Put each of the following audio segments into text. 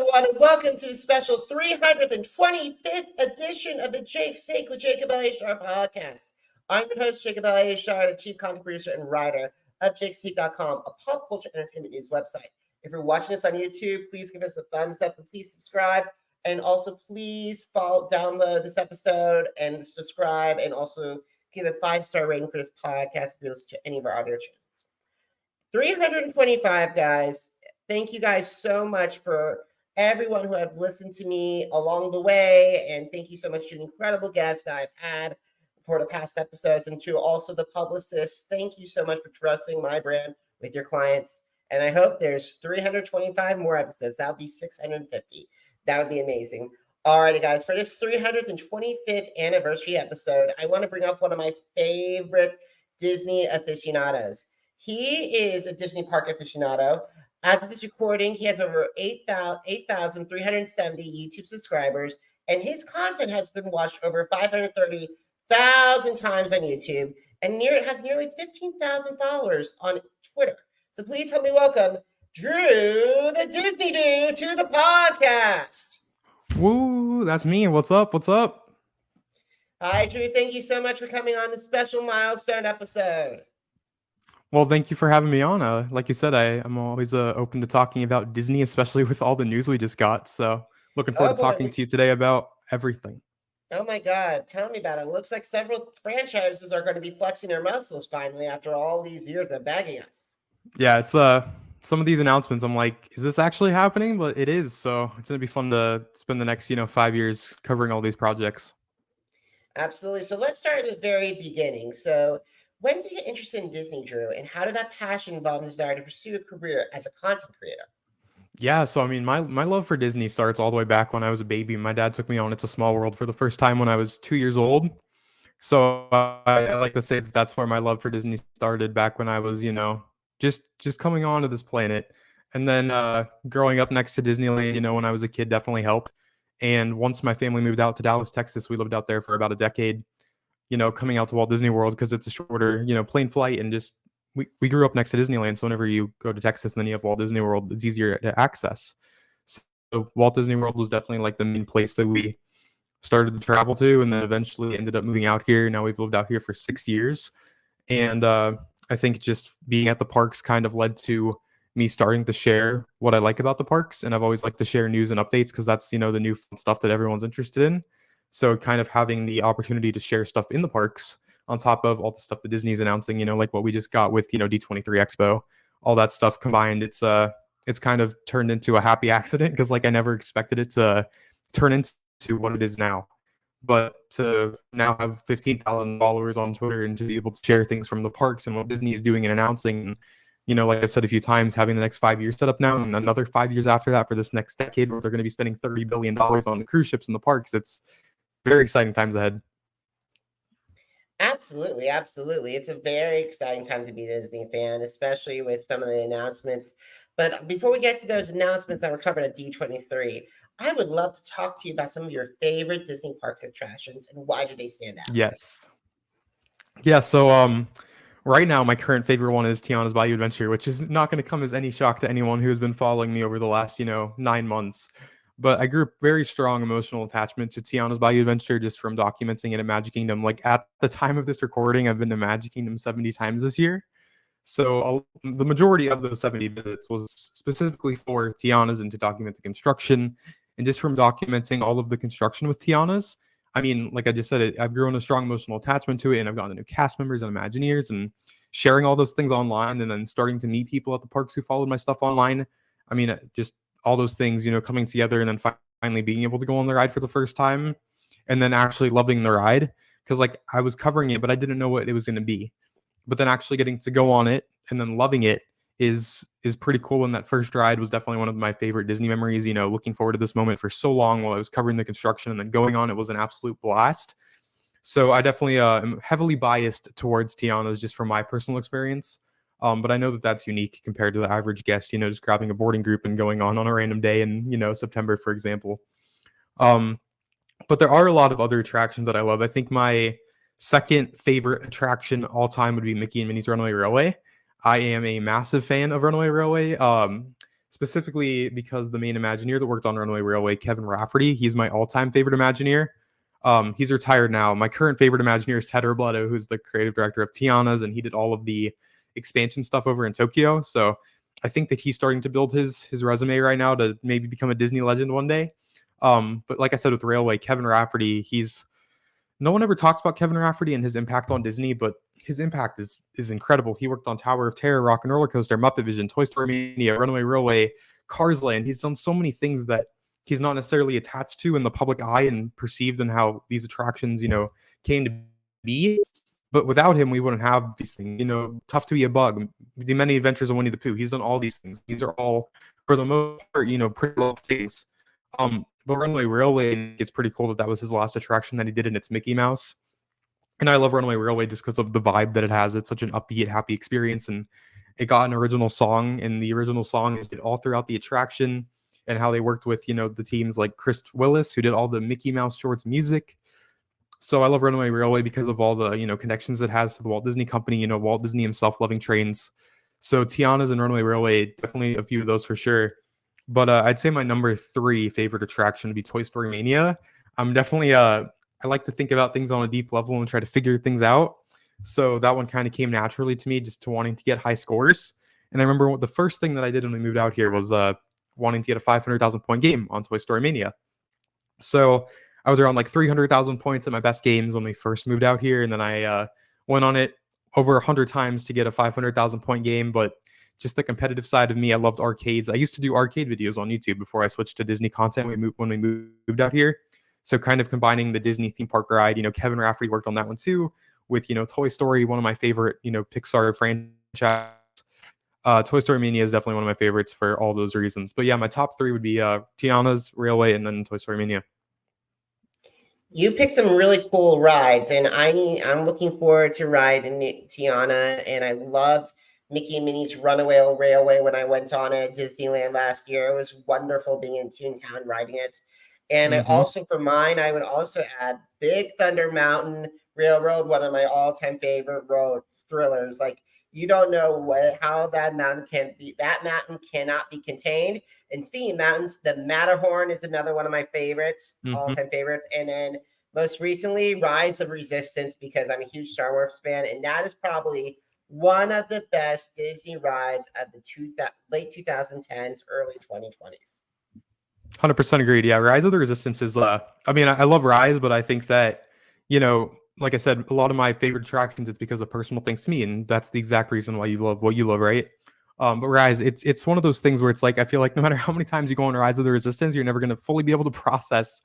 everyone, and welcome to the special 325th edition of the Jake's Take with Jacob Elyachar Podcast. I'm your host, Jacob Elyachar, the chief content producer and writer of jakestake.com, a pop culture entertainment news website. If you're watching us on YouTube, please give us a thumbs up and please subscribe. And also, please download this episode and subscribe, and also give a 5-star rating for this podcast if you listen to any of our audio channels. 325, guys. Thank you guys so much for everyone who have listened to me along the way. And thank you so much to the incredible guests that I've had for the past episodes, and to also the publicists. Thank you so much for trusting my brand with your clients. And I hope there's 325 more episodes. That'll be 650. That would be amazing. All righty, guys. For this 325th anniversary episode, I want to bring up one of my favorite Disney aficionados. He is a Disney park aficionado. As of this recording, he has over 8,370 YouTube subscribers, and his content has been watched over 530,000 times on YouTube, and has nearly 15,000 followers on Twitter. So please help me welcome Drew the Disney Dude to the podcast. Woo, that's me. What's up? What's up? Hi, Drew. Thank you so much for coming on this special milestone episode. Well, thank you for having me on. Like you said, I'm always open to talking about Disney, especially with all the news we just got. So looking forward to talking to you today about everything. Oh my God. Tell me about it. It looks like several franchises are going to be flexing their muscles finally after all these years of begging us. Yeah, it's some of these announcements, I'm like, is this actually happening? But it is. So it's going to be fun to spend the next, 5 years covering all these projects. Absolutely. So let's start at the very beginning. So when did you get interested in Disney, Drew? And how did that passion involve the desire to pursue a career as a content creator? Yeah, so I mean, my love for Disney starts all the way back when I was a baby. My dad took me on It's a Small World for the first time when I was 2 years old. So I like to say that that's where my love for Disney started, back when I was, just coming onto this planet. And then growing up next to Disneyland, when I was a kid, definitely helped. And once my family moved out to Dallas, Texas, we lived out there for about a decade, coming out to Walt Disney World because it's a shorter, plane flight, and just we grew up next to Disneyland. So whenever you go to Texas and then you have Walt Disney World, it's easier to access. So Walt Disney World was definitely like the main place that we started to travel to, and then eventually ended up moving out here. Now we've lived out here for 6 years. And I think just being at the parks kind of led to me starting to share what I like about the parks. And I've always liked to share news and updates because that's, the new fun stuff that everyone's interested in. So kind of having the opportunity to share stuff in the parks on top of all the stuff that Disney's announcing, like what we just got with, D23 Expo, all that stuff combined, it's kind of turned into a happy accident, because like I never expected it to turn into what it is now. But to now have 15,000 followers on Twitter and to be able to share things from the parks and what Disney is doing and announcing, like I've said a few times, having the next 5 years set up now and another 5 years after that for this next decade, where they're going to be spending $30 billion on the cruise ships and the parks. It's very exciting times ahead. Absolutely. It's a very exciting time to be a Disney fan, especially with some of the announcements. But before we get to those announcements that were covered at D23, I would love to talk to you about some of your favorite Disney parks attractions and why do they stand out? Yes. Yeah, so right now my current favorite one is Tiana's Bayou Adventure, which is not going to come as any shock to anyone who has been following me over the last, 9 months. But I grew a very strong emotional attachment to Tiana's Bayou Adventure just from documenting it at Magic Kingdom. Like at the time of this recording, I've been to Magic Kingdom 70 times this year. So the majority of those 70 visits was specifically for Tiana's and to document the construction. And just from documenting all of the construction with Tiana's, I mean, like I just said, I've grown a strong emotional attachment to it, and I've gotten new cast members and Imagineers, and sharing all those things online, and then starting to meet people at the parks who followed my stuff online. I mean, just all those things, coming together, and then finally being able to go on the ride for the first time, and then actually loving the ride, because like I was covering it, but I didn't know what it was going to be. But then actually getting to go on it and then loving it is pretty cool. And that first ride was definitely one of my favorite Disney memories. Looking forward to this moment for so long while I was covering the construction, and then going on it was an absolute blast. So I definitely am heavily biased towards Tiana's just from my personal experience. But I know that that's unique compared to the average guest, just grabbing a boarding group and going on a random day in, September, for example. But there are a lot of other attractions that I love. I think my second favorite attraction all time would be Mickey and Minnie's Runaway Railway. I am a massive fan of Runaway Railway. specifically because the main Imagineer that worked on Runaway Railway, Kevin Rafferty, he's my all-time favorite Imagineer. He's retired now. My current favorite Imagineer is Ted Robledo, who's the creative director of Tiana's, and he did all of the expansion stuff over in Tokyo. So I think that he's starting to build his resume right now to maybe become a Disney legend one day. But like I said with Railway, Kevin Rafferty, no one ever talks about Kevin Rafferty and his impact on Disney, but his impact is incredible. He worked on Tower of Terror, Rock and Roller Coaster, Muppet Vision, Toy Story Mania, Runaway Railway, Cars Land. He's done so many things that he's not necessarily attached to in the public eye and perceived in how these attractions, came to be. But without him, we wouldn't have these things. Tough to Be a Bug, The Many Adventures of Winnie the Pooh. He's done all these things. These are all, for the most part, pretty low things. But Runaway Railway, it's pretty cool that was his last attraction that he did, and it's Mickey Mouse. And I love Runaway Railway just because of the vibe that it has. It's such an upbeat, happy experience, and it got an original song, and the original song is all throughout the attraction, and how they worked with, the teams like Chris Willis, who did all the Mickey Mouse shorts music. So I love Runaway Railway because of all the, connections it has to the Walt Disney Company, Walt Disney himself loving trains. So Tiana's and Runaway Railway, definitely a few of those for sure. But I'd say my number 3 favorite attraction would be Toy Story Mania. I'm definitely, I like to think about things on a deep level and try to figure things out. So that one kind of came naturally to me, just to wanting to get high scores. And I remember the first thing that I did when we moved out here was wanting to get a 500,000 point game on Toy Story Mania. So I was around like 300,000 points at my best games when we first moved out here. And then I went on it over 100 times to get a 500,000 point game. But just the competitive side of me, I loved arcades. I used to do arcade videos on YouTube before I switched to Disney content when we moved out here. So kind of combining the Disney theme park ride, Kevin Rafferty worked on that one too, with, Toy Story, one of my favorite, Pixar franchise. Toy Story Mania is definitely one of my favorites for all those reasons. But yeah, my top 3 would be Tiana's, Railway, and then Toy Story Mania. You picked some really cool rides, and I'm looking forward to riding Tiana, and I loved Mickey and Minnie's Runaway Railway when I went on it at Disneyland last year. It was wonderful being in Toontown riding it. And I also, for mine, I would also add Big Thunder Mountain Railroad, one of my all-time favorite road thrillers. Like, you don't know how that mountain can be. That mountain cannot be contained. And speaking of mountains, the Matterhorn is another one of my favorites, all-time favorites. And then most recently, Rise of Resistance, because I'm a huge Star Wars fan. And that is probably one of the best Disney rides of the late 2010s, early 2020s. 100% agreed. Yeah, Rise of the Resistance is, I love Rise, but I think that, like I said, a lot of my favorite attractions, it's because of personal things to me, and that's the exact reason why you love what you love, right? But Rise, it's one of those things where it's like, I feel like no matter how many times you go on Rise of the Resistance, you're never going to fully be able to process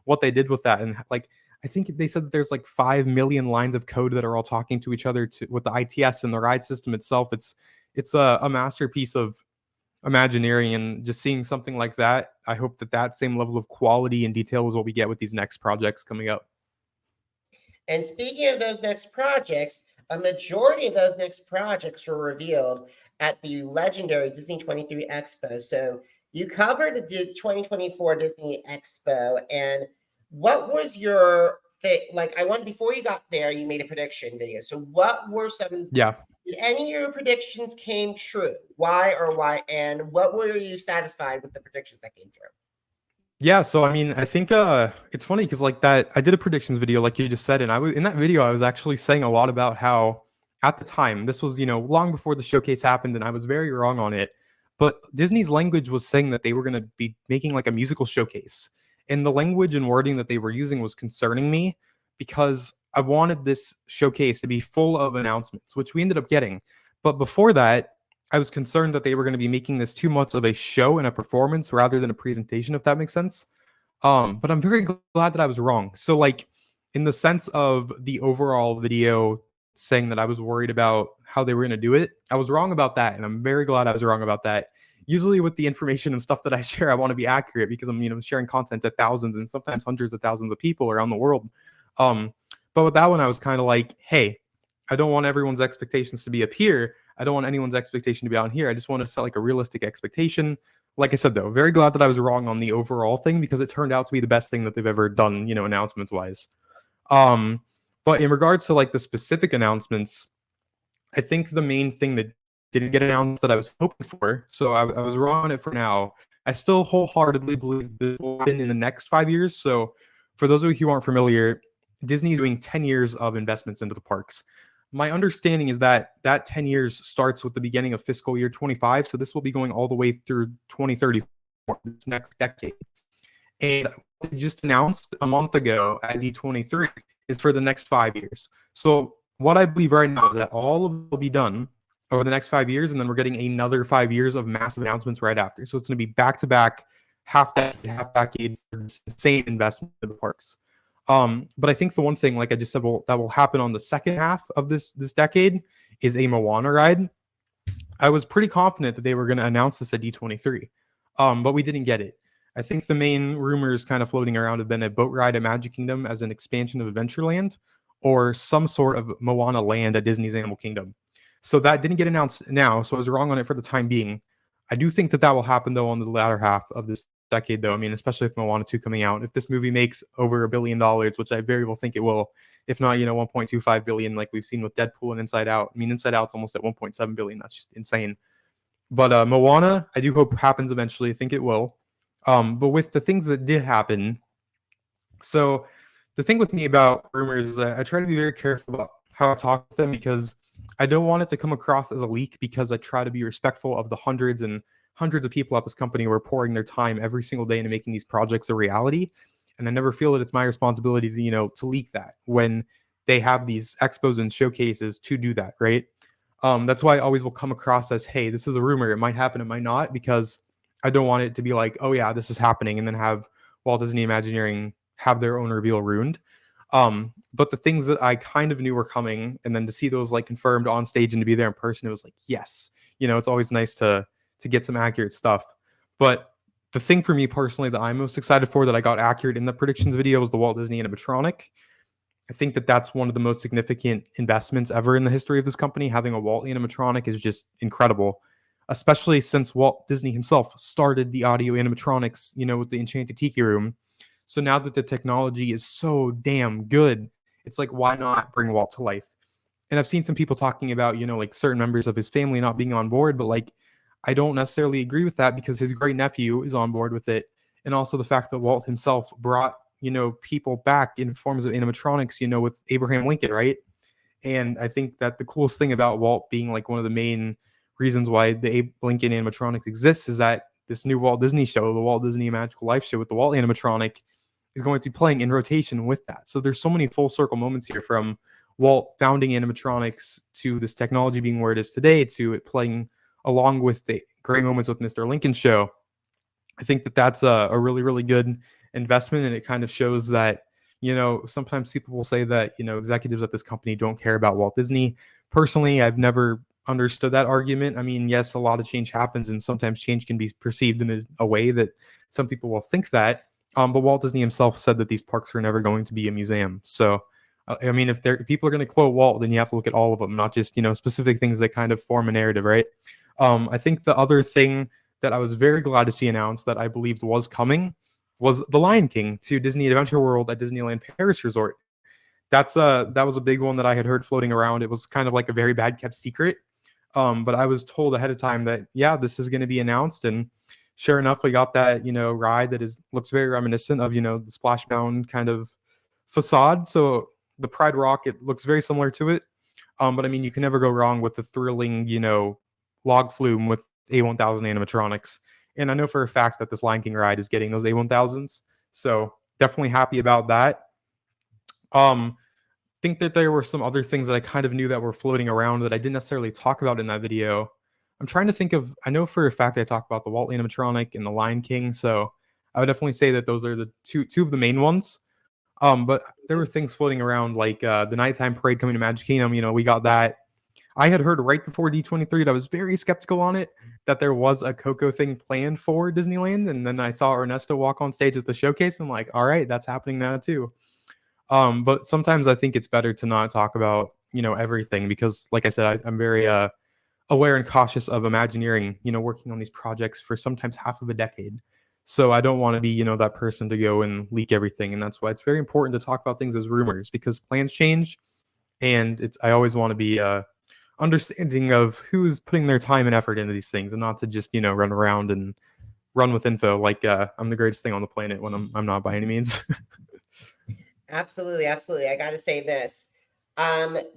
what they did with that. And like, I think they said that there's like 5 million lines of code that are all talking to each other with the ITS and the ride system itself. It's a masterpiece of Imagineering, and just seeing something like that, I hope that same level of quality and detail is what we get with these next projects coming up. And speaking of those next projects, a majority of those next projects were revealed at the legendary Disney 23 Expo. So you covered the 2024 Disney Expo, and what was your before you got there, you made a prediction video. So what were some? Yeah. Did any of your predictions came true? Why? And what were you satisfied with the predictions that came true? Yeah, so I think it's funny because like that, I did a predictions video like you just said, and in that video I was actually saying a lot about how at the time, this was long before the showcase happened, and I was very wrong on it. But Disney's language was saying that they were going to be making like a musical showcase, and the language and wording that they were using was concerning me because I wanted this showcase to be full of announcements, which we ended up getting. But before that, I was concerned that they were going to be making this too much of a show and a performance rather than a presentation, if that makes sense. But I'm very glad that I was wrong. So like in the sense of the overall video saying that I was worried about how they were going to do it, I was wrong about that. And I'm very glad I was wrong about that. Usually with the information and stuff that I share, I want to be accurate because I'm sharing content to thousands and sometimes hundreds of thousands of people around the world. But with that one, I was kind of like, hey, I don't want everyone's expectations to be up here. I don't want anyone's expectation to be out here. I just want to set like a realistic expectation. Like I said, though, very glad that I was wrong on the overall thing because it turned out to be the best thing that they've ever done, announcements wise. But in regards to like the specific announcements, I think the main thing that didn't get announced that I was hoping for. So I was wrong on it for now. I still wholeheartedly believe this will happen in the next 5 years. So for those of you who aren't familiar, Disney is doing 10 years of investments into the parks. My understanding is that that 10 years starts with the beginning of fiscal year 25. So this will be going all the way through 2034, this next decade. And what they just announced a month ago at D23 is for the next 5 years. So what I believe right now is that all of it will be done over the next 5 years, and then we're getting another 5 years of massive announcements right after. So it's going to be back-to-back, half decade for this insane investment in the parks. But I think the one thing, like I just said, that will happen on the second half of this decade is a Moana ride. I was pretty confident that they were going to announce this at D23, but we didn't get it. I think the main rumors kind of floating around have been a boat ride at Magic Kingdom as an expansion of Adventureland, or some sort of Moana land at Disney's Animal Kingdom. So that didn't get announced now, so I was wrong on it for the time being. I do think that will happen, though, on the latter half of this decade, though. I mean, especially with Moana 2 coming out. If this movie makes over $1 billion, which I very well think it will, if not, 1.25 billion, like we've seen with Deadpool and Inside Out. I mean, Inside Out's almost at 1.7 billion. That's just insane. But Moana, I do hope happens eventually. I think it will. But with the things that did happen, so the thing with me about rumors is I try to be very careful about how I talk with them, because I don't want it to come across as a leak, because I try to be respectful of the hundreds and hundreds of people at this company who are pouring their time every single day into making these projects a reality. And I never feel that it's my responsibility to leak that when they have these expos and showcases to do that, right? That's why I always will come across as, hey, this is a rumor. It might happen, it might not, because I don't want it to be like, oh yeah, this is happening, and then have Walt Disney Imagineering have their own reveal ruined. But the things that I kind of knew were coming, and then to see those like confirmed on stage and to be there in person, it was like, yes, it's always nice to get some accurate stuff. But the thing for me personally that I'm most excited for, that I got accurate in the predictions video, was the Walt Disney animatronic. I think that that's one of the most significant investments ever in the history of this company. Having a Walt animatronic is just incredible, especially since Walt Disney himself started the audio animatronics, with the Enchanted Tiki Room. So now that the technology is so damn good, it's like, why not bring Walt to life? And I've seen some people talking about, like certain members of his family not being on board, but like, I don't necessarily agree with that, because his great nephew is on board with it. And also the fact that Walt himself brought, people back in forms of animatronics, with Abraham Lincoln, right? And I think that the coolest thing about Walt being like one of the main reasons why the Abe Lincoln animatronics exists is that this new Walt Disney show, the Walt Disney Magical Life show with the Walt animatronic, is going to be playing in rotation with that. So there's so many full circle moments here, from Walt founding animatronics to this technology being where it is today, to it playing along with the great moments with Mr. Lincoln show. I think that that's a really, really good investment, and it kind of shows that, sometimes people will say that, executives at this company don't care about Walt Disney. Personally, I've never understood that argument. I mean, yes, a lot of change happens, and sometimes change can be perceived in a way that some people will think that. But Walt Disney himself said that these parks are never going to be a museum. So, I mean, if people are going to quote Walt, then you have to look at all of them, not just, specific things that kind of form a narrative, right? I think the other thing that I was very glad to see announced that I believed was coming was The Lion King to Disney Adventure World at Disneyland Paris Resort. That was a big one that I had heard floating around. It was kind of like a very bad kept secret. But I was told ahead of time that, yeah, this is going to be announced. And sure enough, we got that, ride that looks very reminiscent of, the Splash Mountain kind of facade. So the Pride Rock, it looks very similar to it. But I mean, you can never go wrong with the thrilling, log flume with A1000 animatronics. And I know for a fact that this Lion King ride is getting those A1000s. So definitely happy about that. Think that there were some other things that I kind of knew that were floating around that I didn't necessarily talk about in that video. I'm trying to think of, I know for a fact I talked about the Walt animatronic and the Lion King. So I would definitely say that those are the two of the main ones. But there were things floating around like the nighttime parade coming to Magic Kingdom. We got that. I had heard right before D23 that I was very skeptical on it, that there was a Coco thing planned for Disneyland. And then I saw Ernesto walk on stage at the showcase. And I'm like, all right, that's happening now too. But sometimes I think it's better to not talk about, everything, because like I said, I'm very aware and cautious of Imagineering, working on these projects for sometimes half of a decade. So I don't want to be, that person to go and leak everything. And that's why it's very important to talk about things as rumors, because plans change. And I always want to be understanding of who's putting their time and effort into these things, and not to just run around and run with info like I'm the greatest thing on the planet when I'm not by any means. Absolutely, absolutely. I got to say this.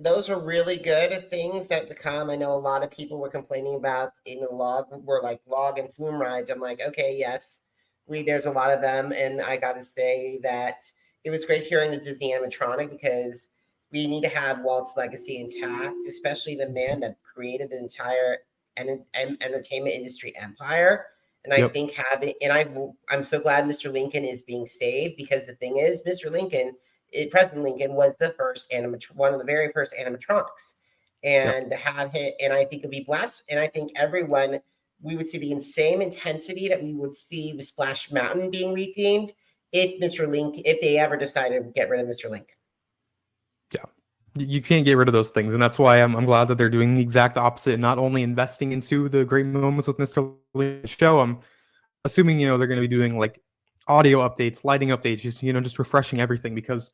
Those are really good things that to come. I know a lot of people were complaining about in the log, were like log and flume rides. I'm like, okay, yes, there's a lot of them, and I got to say that it was great hearing the Disney animatronic because we need to have Walt's legacy intact, especially the man that created the entire entertainment industry empire. And I Yep. think I'm so glad Mr. Lincoln is being saved because the thing is, Mr. Lincoln, President Lincoln was the first one of the very first animatronics, Yep. and to have him, and I think it'd be blessed, and I think everyone, we would see the same intensity that we would see with Splash Mountain being rethemed if they ever decided to get rid of Mr. Lincoln. Yeah. You can't get rid of those things, and that's why I'm glad that they're doing the exact opposite, not only investing into the great moments with Mr. Lincoln's show. I'm assuming they're going to be doing like audio updates, lighting updates, just refreshing everything, because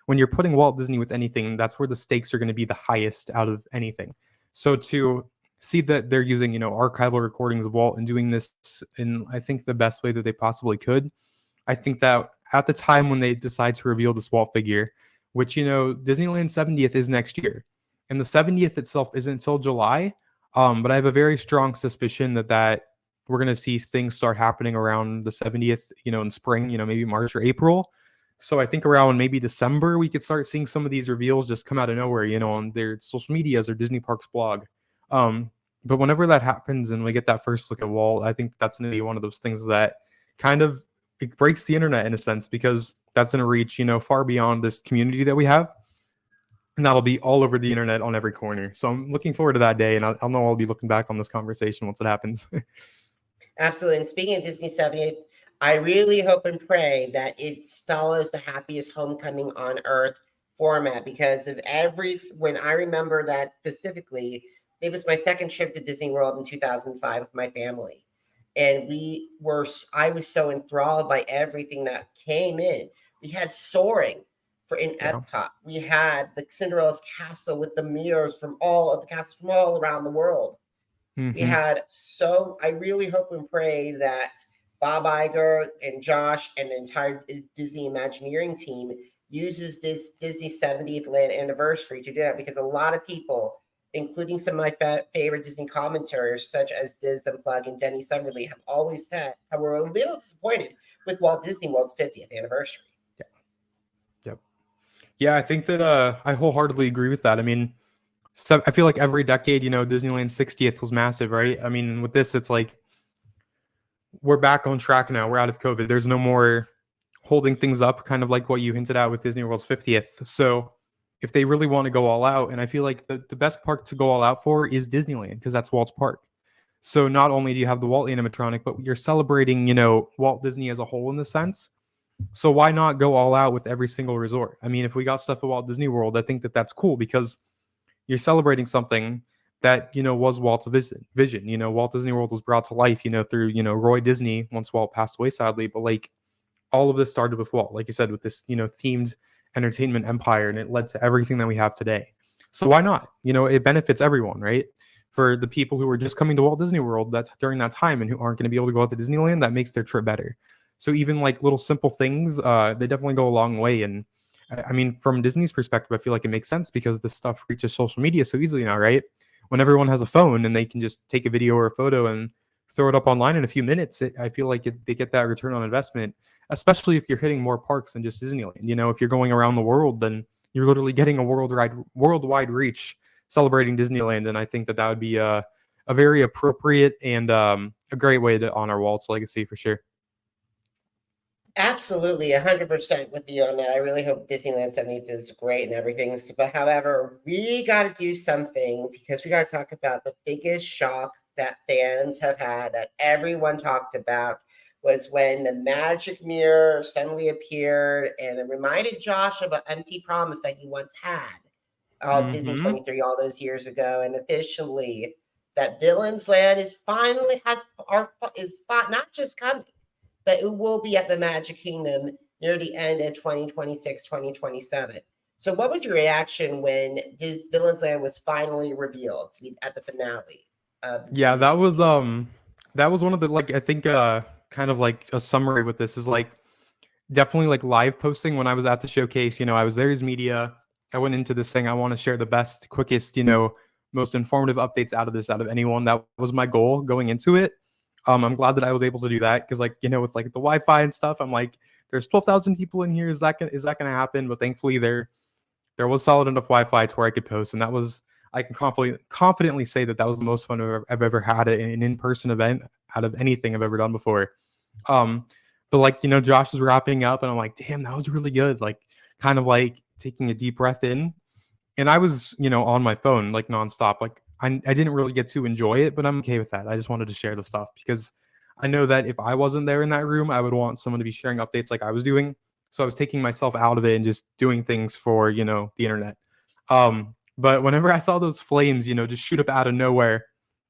when you're putting Walt Disney with anything, that's where the stakes are going to be the highest out of anything. So to see that they're using archival recordings of Walt and doing this in, I think, the best way that they possibly could, I think that at the time when they decide to reveal this Walt figure, which Disneyland 70th is next year, and the 70th itself isn't until July, but I have a very strong suspicion that we're going to see things start happening around the 70th, in spring, maybe March or April. So I think around maybe December, we could start seeing some of these reveals just come out of nowhere, on their social medias or Disney Parks blog. But whenever that happens and we get that first look at Walt, I think that's going to be one of those things that kind of, it breaks the internet in a sense, because that's going to reach, far beyond this community that we have. And that'll be all over the internet on every corner. So I'm looking forward to that day. And I'll know I'll be looking back on this conversation once it happens. Absolutely. And speaking of Disney 70th, I really hope and pray that it follows the happiest homecoming on earth format, because when I remember that specifically, it was my second trip to Disney World in 2005 with my family. And I was so enthralled by everything that came in. We had soaring in Epcot. We had the Cinderella's castle with the mirrors from all of the castles from all around the world. Mm-hmm. We had I really hope and pray that Bob Iger and Josh and the entire Disney Imagineering team uses this Disney 70th land anniversary to do that, because a lot of people, including some of my favorite Disney commentators, such as Diz Unplug and Denny Summerly, have always said how we're a little disappointed with Walt Disney World's 50th anniversary. Yeah. Yep. Yeah, I think that I wholeheartedly agree with that. I mean, so I feel like every decade, Disneyland 60th was massive, right? I mean, with this, it's like we're back on track now. We're out of COVID. There's no more holding things up, kind of like what you hinted at with Disney World's 50th. So if they really want to go all out, and I feel like the best park to go all out for is Disneyland, because that's Walt's park. So not only do you have the Walt animatronic, but you're celebrating, Walt Disney as a whole in the sense. So why not go all out with every single resort? I mean, if we got stuff at Walt Disney World, I think that's cool, because you're celebrating something that, was Walt's vision. Walt Disney World was brought to life, through, Roy Disney, once Walt passed away, sadly. But like, all of this started with Walt, like you said, with this, themed entertainment empire, and it led to everything that we have today. So why not? It benefits everyone, right? For the people who are just coming to Walt Disney World that's during that time and who aren't going to be able to go out to Disneyland, that makes their trip better. So even like little simple things, they definitely go a long way. And I mean, from Disney's perspective, I feel like it makes sense because this stuff reaches social media so easily now, right? When everyone has a phone and they can just take a video or a photo and throw it up online in a few minutes, I feel like they get that return on investment, especially if you're hitting more parks than just Disneyland. If you're going around the world, then you're literally getting a worldwide reach celebrating Disneyland. And I think that would be a very appropriate and a great way to honor Walt's legacy for sure. Absolutely, 100% with you on that. I really hope Disneyland 70th is great and everything. But however, we got to do something, because we got to talk about the biggest shock that fans have had, that everyone talked about, was when the magic mirror suddenly appeared and it reminded Josh of an empty promise that he once had Disney 23 all those years ago. And officially, that Villain's Land is not just coming, but it will be at the Magic Kingdom near the end of 2026, 2027. So what was your reaction when this Villains Land was finally revealed to be at the finale of the Yeah, D23? that was one of the, like, I think kind of like a summary with this is like definitely like live posting when I was at the showcase. I was there as media. I went into this thing. I want to share the best, quickest, most informative updates out of this, out of anyone. That was my goal going into it. I'm glad that I was able to do that because, like, with like the Wi-Fi and stuff, I'm like, there's 12,000 people in here. Is that gonna happen? But thankfully, there was solid enough Wi-Fi to where I could post, and that was, I can confidently say that was the most fun I've ever had at an in-person event out of anything I've ever done before. Um, but like, Josh was wrapping up, and I'm like, damn, that was really good. Like, kind of like taking a deep breath in, and I was, on my phone like nonstop. Like, I didn't really get to enjoy it, but I'm okay with that. I just wanted to share the stuff because I know that if I wasn't there in that room, I would want someone to be sharing updates like I was doing. So I was taking myself out of it and just doing things for, the internet. But whenever I saw those flames, just shoot up out of nowhere,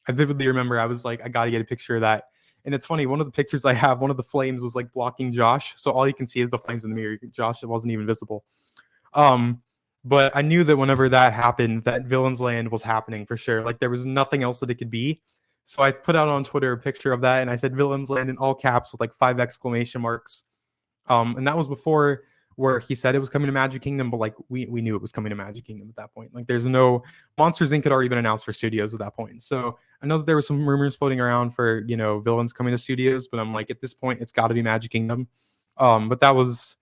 I vividly remember I was like, I got to get a picture of that. And it's funny, one of the pictures I have, one of the flames was like blocking Josh. So all you can see is the flames in the mirror. Josh, it wasn't even visible. But I knew that whenever that happened, that Villains Land was happening for sure. Like, there was nothing else that it could be. So I put out on Twitter a picture of that, and I said Villains Land in all caps with like 5 exclamation marks. And that was before where he said it was coming to Magic Kingdom, but like we knew it was coming to Magic Kingdom at that point. Like, there's no Monsters Inc. had already been announced for studios at that point. So I know that there were some rumors floating around for, villains coming to studios, but I'm like, at this point, it's got to be Magic Kingdom. But that was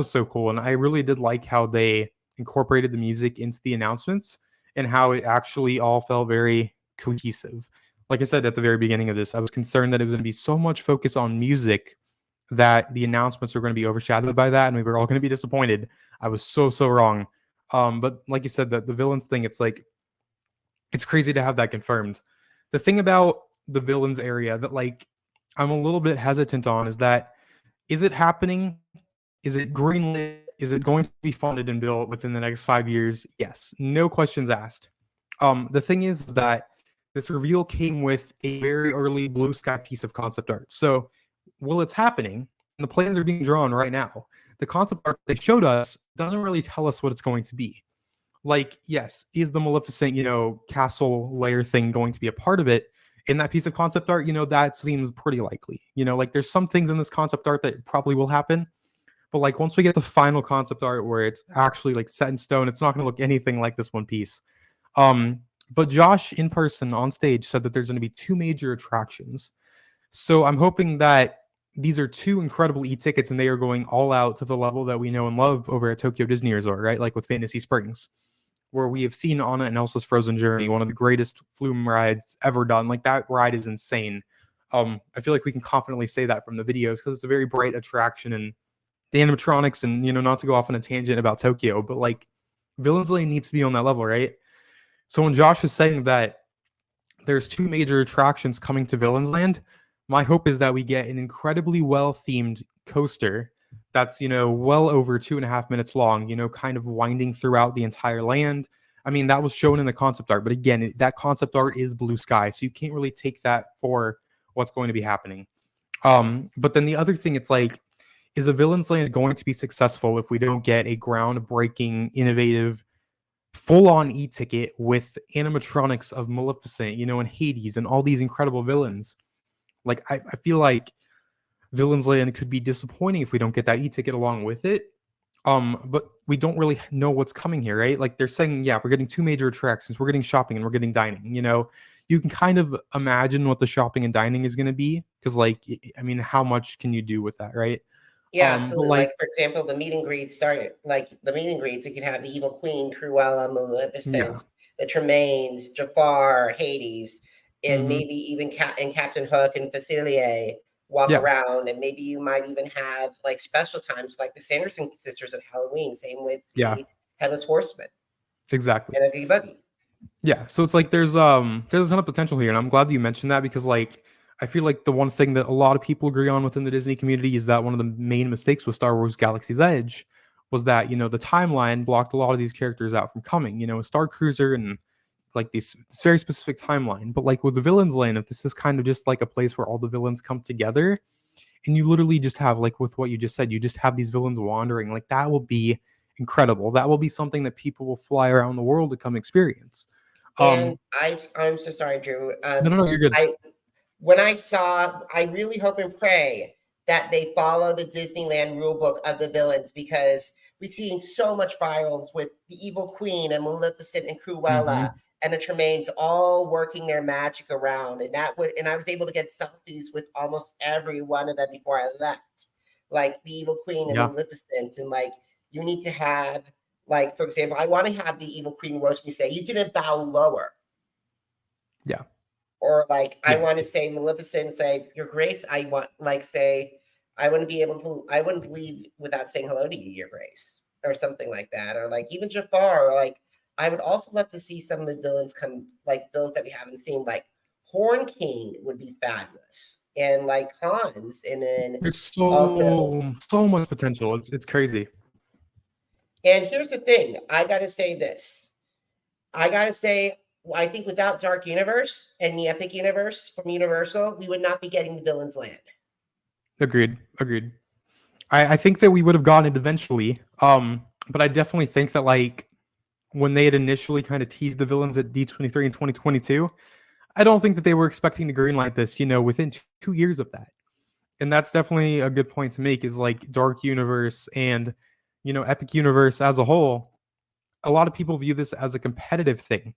so cool, and I really did like how they incorporated the music into the announcements and how it actually all felt very cohesive. Like I said at the very beginning of this, I was concerned that it was going to be so much focus on music that the announcements were going to be overshadowed by that, and we were all going to be disappointed. I was so wrong. But like you said, the villains thing, it's like, it's crazy to have that confirmed. The thing about the villains area that, like, I'm a little bit hesitant on is that, is it happening? Is it greenlit? Is it going to be funded and built within the next 5 years? Yes, no questions asked. The thing is that this reveal came with a very early blue sky piece of concept art. So, well, it's happening, and the plans are being drawn right now. The concept art they showed us doesn't really tell us what it's going to be. Like, yes, is the Maleficent, castle layer thing going to be a part of it? In that piece of concept art, that seems pretty likely. Like, there's some things in this concept art that probably will happen. But like, once we get the final concept art where it's actually like set in stone, it's not going to look anything like this one piece. But Josh in person on stage said that there's going to be 2 major attractions. So I'm hoping that these are 2 incredible e-tickets, and they are going all out to the level that we know and love over at Tokyo Disney Resort, right? Like with Fantasy Springs, where we have seen Anna and Elsa's Frozen Journey, one of the greatest flume rides ever done. Like, that ride is insane. I feel like we can confidently say that from the videos because it's a very bright attraction, and the animatronics, and not to go off on a tangent about Tokyo, but like, Villains Lane needs to be on that level, right? So when Josh is saying that there's 2 major attractions coming to Villains Land, my hope is that we get an incredibly well-themed coaster that's, well over 2.5 minutes long, kind of winding throughout the entire land. I mean, that was shown in the concept art, but again, that concept art is blue sky, so you can't really take that for what's going to be happening. But then the other thing, it's like, is a Villains Land going to be successful if we don't get a groundbreaking, innovative, full-on e-ticket with animatronics of Maleficent, and Hades and all these incredible villains? Like, I feel like Villains Land could be disappointing if we don't get that e-ticket along with it. But we don't really know what's coming here, right? Like, they're saying, yeah, we're getting 2 major attractions, we're getting shopping, and we're getting dining. You can kind of imagine what the shopping and dining is going to be, because, like, I mean, how much can you do with that, right? Yeah, absolutely. Like, for example, the meet and greets started, like the meet and greets, you can have the Evil Queen, Cruella, Maleficent, the Tremaines, Jafar, Hades, and maybe even Captain Hook and Facilier walk around. And maybe you might even have like special times like the Sanderson sisters at Halloween. Same with the Headless Horseman. Exactly. And a Oogie Buggy. Yeah, so it's like there's a ton of potential here, and I'm glad that you mentioned that, because like, I feel like the one thing that a lot of people agree on within the Disney community is that one of the main mistakes with Star Wars Galaxy's Edge was that, the timeline blocked a lot of these characters out from coming, Star Cruiser and like this very specific timeline. But like with the Villains Land, if this is kind of just like a place where all the villains come together, and you literally just have, like with what you just said, you just have these villains wandering, like, that will be incredible. That will be something that people will fly around the world to come experience. And I'm so sorry, Drew. No, you're good. I really hope and pray that they follow the Disneyland rule book of the villains, because we've seen so much virals with the Evil Queen and Maleficent and Cruella and the Tremaines all working their magic around. And I was able to get selfies with almost every one of them before I left. Like the Evil Queen and Maleficent. And like, you need to have, like, for example, I want to have the Evil Queen roast me say, you didn't bow lower. Yeah. Or like, I want to say Maleficent, say, Your Grace, I wouldn't leave without saying hello to you, Your Grace, or something like that. Or like even Jafar, or like, I would also love to see some of the villains villains that we haven't seen, like Horn King would be fabulous. And like Hans, and then there's so much potential. It's crazy. And here's the thing, I gotta say this. I think without Dark Universe and the Epic Universe from Universal, we would not be getting the Villains Land. Agreed. I think that we would have gotten it eventually. But I definitely think that like when they had initially kind of teased the villains at D23 in 2022, I don't think that they were expecting to greenlight this, within 2 years of that. And that's definitely a good point to make, is like Dark Universe and, Epic Universe as a whole. A lot of people view this as a competitive thing.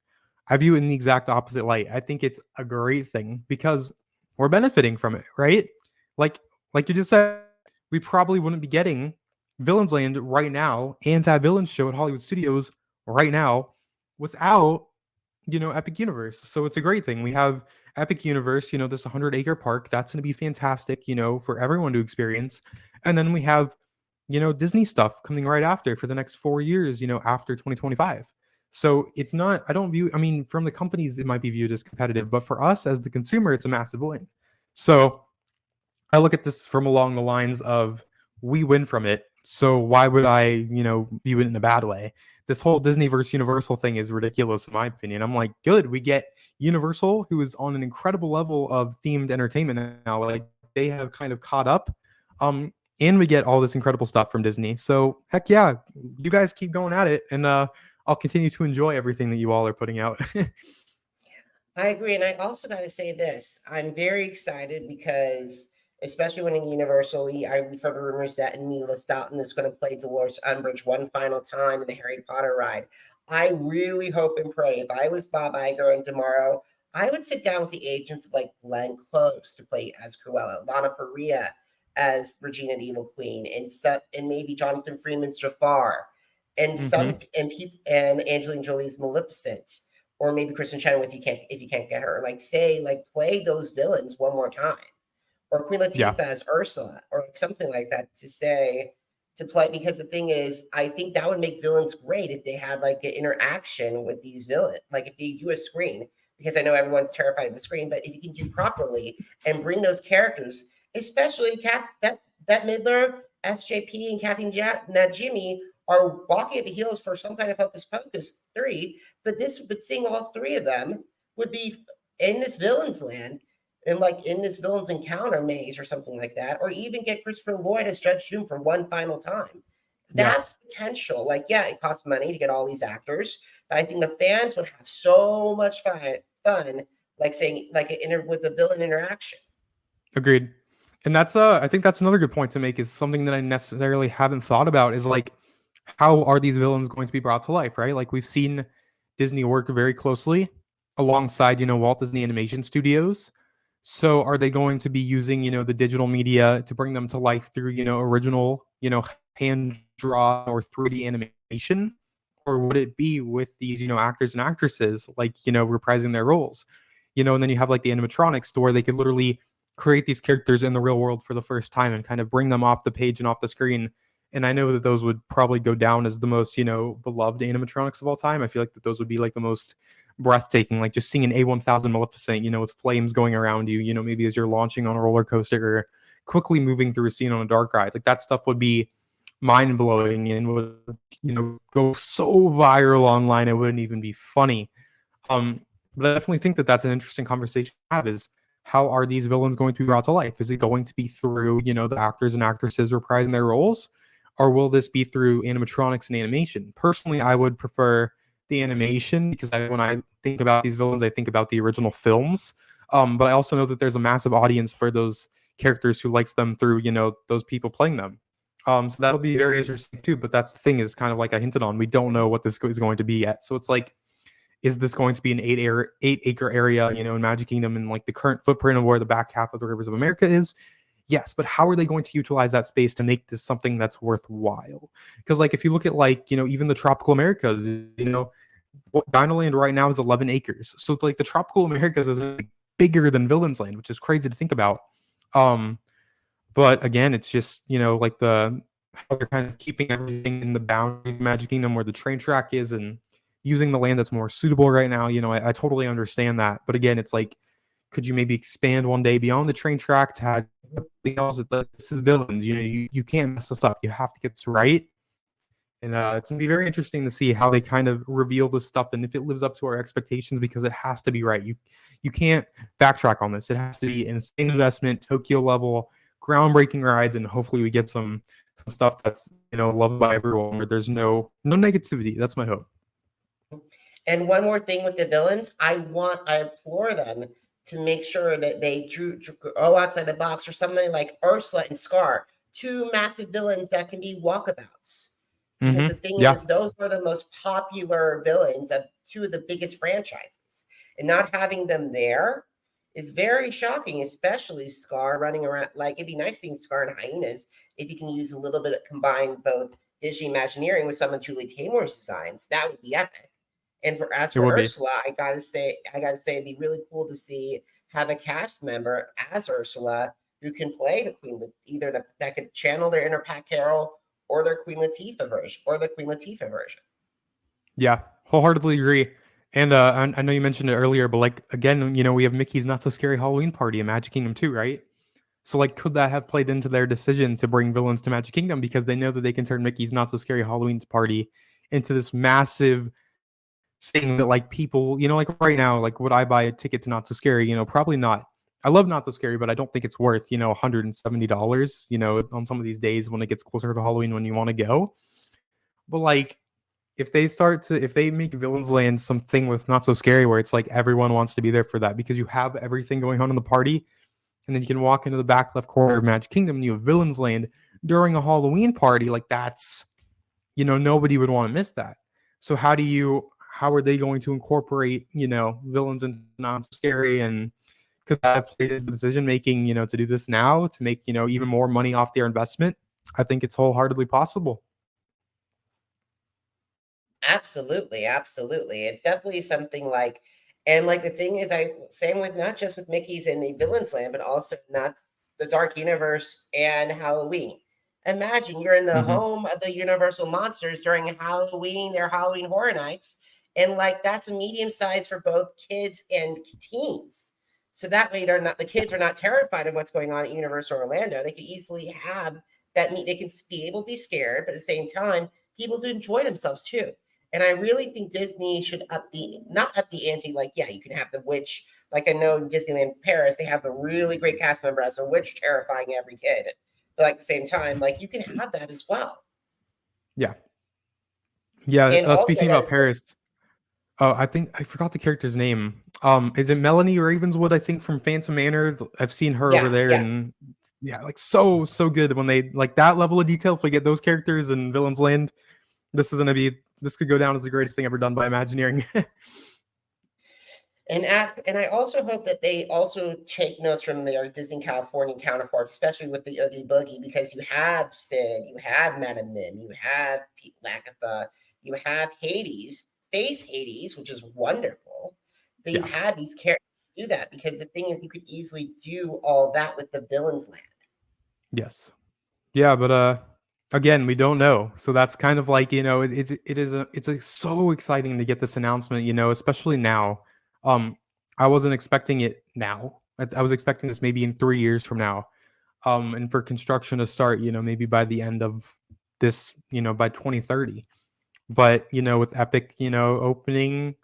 I view it in the exact opposite light. I think it's a great thing because we're benefiting from it, right? Like you just said, we probably wouldn't be getting Villains Land right now and that Villains show at Hollywood Studios right now without, Epic Universe. So it's a great thing. We have Epic Universe, this 100-acre park. That's going to be fantastic, for everyone to experience. And then we have, Disney stuff coming right after for the next 4 years, after 2025. So it's not, from the companies, it might be viewed as competitive, but for us as the consumer, it's a massive win. So I look at this from along the lines of, we win from it. So why would I, view it in a bad way? This whole Disney versus Universal thing is ridiculous, in my opinion. I'm like, good, we get Universal, who is on an incredible level of themed entertainment now. Like, they have kind of caught up. And we get all this incredible stuff from Disney. So heck yeah, you guys keep going at it, and I'll continue to enjoy everything that you all are putting out. I agree. And I also got to say this. I'm very excited because, especially when in Universal, we've heard rumors that Emila Stoughton is going to play Dolores Umbridge one final time in the Harry Potter ride. I really hope and pray, if I was Bob Iger and tomorrow, I would sit down with the agents of like Glenn Close to play as Cruella, Lana Parrilla as Regina the Evil Queen, and maybe Jonathan Freeman's Jafar, and and Angelina Jolie's Maleficent, or maybe Kristen Chenoweth if you can't get her. Play those villains one more time, or Queen Latifah as Ursula, or something like that to play. Because the thing is, I think that would make villains great if they had like an interaction with these villains, like if they do a screen. Because I know everyone's terrified of the screen, but if you can do properly and bring those characters, especially Bette Midler, SJP, and Kathy Najimy are walking at the heels for some kind of Hocus Pocus 3, but seeing all three of them would be in this Villains Land, and like in this Villains Encounter maze or something like that, or even get Christopher Lloyd as Judge Doom for one final time. That's potential. Like, yeah, it costs money to get all these actors, but I think the fans would have so much fun, like saying like with the villain interaction. Agreed. And that's I think that's another good point to make, is something that I necessarily haven't thought about, is like, how are these villains going to be brought to life, right? Like, we've seen Disney work very closely alongside, Walt Disney Animation Studios. So are they going to be using, the digital media to bring them to life through, original, hand drawn or 3D animation? Or would it be with these, actors and actresses, like, reprising their roles? And then you have like the animatronics, to where they could literally create these characters in the real world for the first time and kind of bring them off the page and off the screen. And I know that those would probably go down as the most, beloved animatronics of all time. I feel like that those would be like the most breathtaking, like just seeing an A1000 Maleficent, with flames going around you, maybe as you're launching on a roller coaster or quickly moving through a scene on a dark ride. Like, that stuff would be mind blowing and would, go so viral online, it wouldn't even be funny. But I definitely think that that's an interesting conversation to have, is how are these villains going to be brought to life? Is it going to be through, the actors and actresses reprising their roles? or will this be through animatronics and animation? Personally, I would prefer the animation because when I think about these villains, I think about the original films. But I also know that there's a massive audience for those characters who likes them through, those people playing them. So that'll be very interesting too. But that's the thing, is kind of like I hinted on, we don't know what this is going to be yet. So it's like, is this going to be an 8-acre area, in Magic Kingdom, and like the current footprint of where the back half of the Rivers of America is? Yes, but how are they going to utilize that space to make this something that's worthwhile? Because like if you look at like, even the Tropical Americas, Dinoland right now is 11 acres. So like the Tropical Americas is bigger than Villains Land, which is crazy to think about. But again, it's just, like how they're kind of keeping everything in the boundaries of Magic Kingdom where the train track is, and using the land that's more suitable right now. I totally understand that. But again, it's like, could you maybe expand one day beyond the train track to have something else? This is Villains. You can't mess this up. You have to get this right. And it's going to be very interesting to see how they kind of reveal this stuff and if it lives up to our expectations, because it has to be right. You can't backtrack on this. It has to be an insane investment, Tokyo level, groundbreaking rides, and hopefully we get some stuff that's loved by everyone, where there's no negativity. That's my hope. And one more thing with the villains, I implore them to make sure that they go outside the box, or something like Ursula and Scar, two massive villains that can be walkabouts. Because the thing is, those are the most popular villains of two of the biggest franchises. And not having them there is very shocking, especially Scar running around. Like, it'd be nice seeing Scar and Hyenas if you can use a little bit of combine both Disney Imagineering with some of Julie Taymor's designs. That would be epic. And for Ursula, I gotta say, it'd be really cool to have a cast member as Ursula who can play the Queen, that could channel their inner Pat Carroll, or their Queen Latifah version. Yeah, wholeheartedly agree. And I know you mentioned it earlier, but like, again, we have Mickey's Not So Scary Halloween Party in Magic Kingdom too, right? So like, could that have played into their decision to bring villains to Magic Kingdom, because they know that they can turn Mickey's Not So Scary Halloween Party into this massive thing that like people, like right now, like would I buy a ticket to Not So Scary? Probably not. I love Not So Scary, but I don't think it's worth, $170, on some of these days when it gets closer to Halloween when you want to go. But like, if they make Villains Land something with Not So Scary, where it's like everyone wants to be there for that, because you have everything going on in the party, and then you can walk into the back left corner of Magic Kingdom and you have Villains Land during a Halloween party, like that's, nobody would want to miss that. So how are they going to incorporate, villains into Not So Scary? And could that have played into decision making, to do this now to make, even more money off their investment? I think it's wholeheartedly possible. Absolutely. It's definitely something like, and like the thing is, same with not just with Mickey's and the Villains Land, but also not the Dark Universe and Halloween. Imagine you're in the home of the Universal Monsters during Halloween, their Halloween Horror Nights, and like that's a medium size for both kids and teens. So that way, the kids are not terrified of what's going on at Universal Orlando. They could easily have that. They can be able to be scared, but at the same time, people can enjoy themselves too. And I really think Disney should not up the ante. Like, yeah, you can have the witch. Like I know in Disneyland Paris, they have a really great cast member as a witch, terrifying every kid. But at the same time, like you can have that as well. Yeah. And Speaking about Paris, I think I forgot the character's name. Is it Melanie Ravenswood? I think from Phantom Manor. I've seen her over there, and like so good when they like that level of detail. If we get those characters in Villains Land, this could go down as the greatest thing ever done by Imagineering. And I also hope that they also take notes from their Disney California counterparts, especially with the Oogie Boogie, because you have Sid, you have Madame Mim, you have Pete Lagatha, you have Hades, which is wonderful. They've had these characters do that, because the thing is, you could easily do all that with the Villains Land. Yes. Yeah, but again, we don't know. So that's kind of like, it's so exciting to get this announcement, especially now. I wasn't expecting it now. I was expecting this maybe in 3 years from now. And for construction to start, maybe by the end of this, by 2030. But, with Epic, opening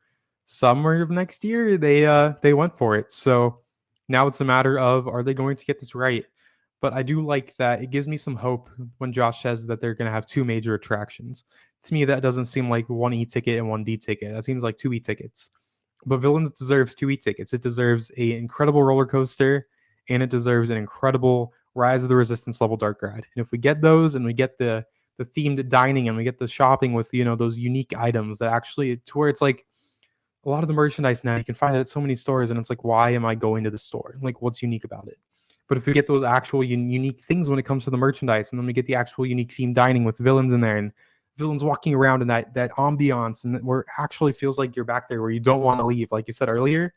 summer of next year, they went for it. So now it's a matter of, are they going to get this right? But I do like that it gives me some hope when Josh says that they're going to have two major attractions. To me, that doesn't seem like one E-ticket and one D-ticket. That seems like two E-tickets. But Villains deserves two E-tickets. It deserves an incredible roller coaster, and it deserves an incredible Rise of the Resistance level dark ride. And if we get those, and we get the themed dining, and we get the shopping with those unique items that actually, to where it's like a lot of the merchandise now you can find it at so many stores, and it's like, why am I going to the store? Like, what's unique about it? But if we get those actual unique things when it comes to the merchandise, and then we get the actual unique themed dining with villains in there, and villains walking around in that ambiance, and where it actually feels like you're back there where you don't want to leave, like you said earlier,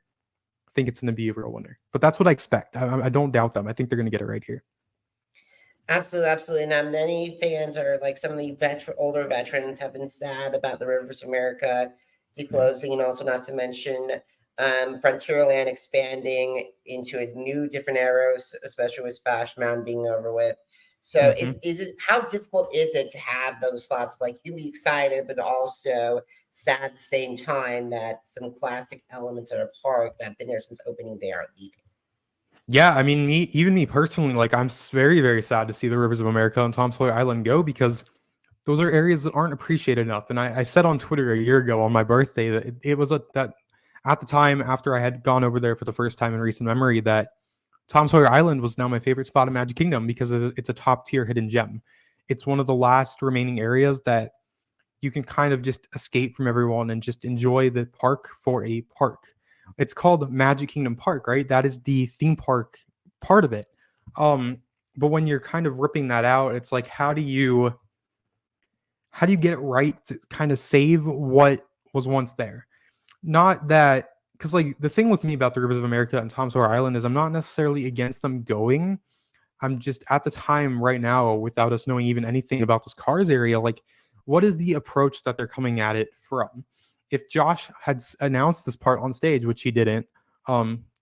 I think it's going to be a real winner. But that's what I expect. I don't doubt them. I think they're going to get it right here. Absolutely, absolutely. Now, many fans are like some of the older veterans have been sad about the Rivers of America declosing, and also not to mention Frontierland expanding into a new, different era, especially with Splash Mountain being over with. So, is it how difficult is it to have those slots? Like you can be excited, but also sad at the same time that some classic elements of a park that have been there since opening day are leaving. Yeah, I mean, me personally, like I'm very, very sad to see the Rivers of America and Tom Sawyer Island go, because those are areas that aren't appreciated enough. And I said on Twitter a year ago on my birthday that it was that at the time, after I had gone over there for the first time in recent memory, that Tom Sawyer Island was now my favorite spot in Magic Kingdom because it's a top tier hidden gem. It's one of the last remaining areas that you can kind of just escape from everyone and just enjoy the park for a park. It's called Magic Kingdom Park, right? That is the theme park part of it. But when you're kind of ripping that out, it's like, how do you get it right to kind of save what was once there? Not that, because like the thing with me about the Rivers of America and Tom Sawyer Island is I'm not necessarily against them going. I'm just at the time right now, without us knowing even anything about this Cars area, like what is the approach that they're coming at it from? If Josh had announced this part on stage, which he didn't,